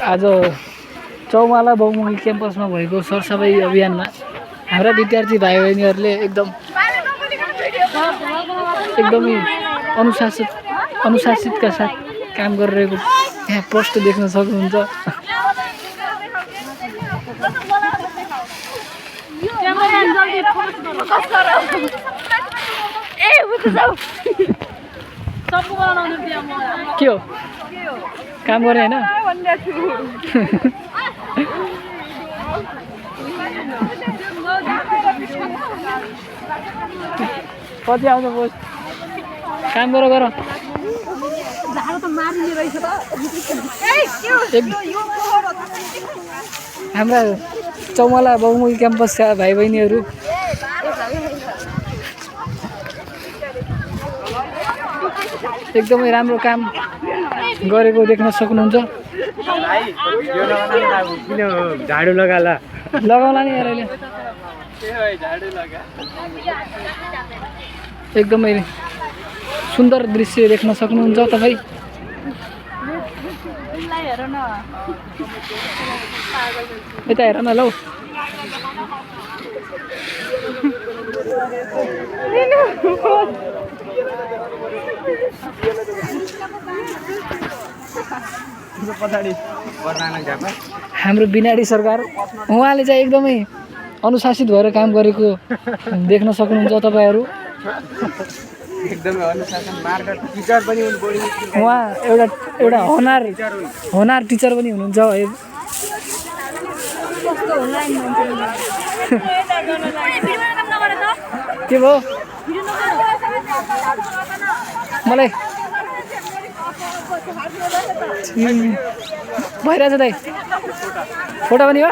आज चौमाला बहुमुखी क्याम्पसमा भएको सरसफाइ अभियानमा हाम्रा विद्यार्थी भाइ बहिनीहरूले एकदमै अनुशासितका साथ काम गरिरहेको यहाँ पोस्ट देख्न सक्नुहुन्छ। के हो काम गर्ने होइन? कति आउँछ पोस्ट? काम गर हाम्रा चौमाला बहुमुखी क्याम्पसका भाइ बहिनीहरू एकदमै राम्रो काम गरेको देख्न सक्नुहुन्छ। झाडु लगाला नि यार अहिले एकदमै सुन्दर दृश्य देख्न सक्नुहुन्छ तपाईँ। यता हेर न लौ। हाम्रो बिनाडी सरकार उहाँले चाहिँ एकदमै अनुशासित भएर काम गरेको देख्न सक्नुहुन्छ तपाईँहरू। एकदमै अनुशासन मार्ग टिचर पनि हुनुहुन्छ। उहाँ एउटा होनार टिचर पनि हुनुहुन्छ। के भयो मलाई भइरहेछ दाइ फोटो पनि हो।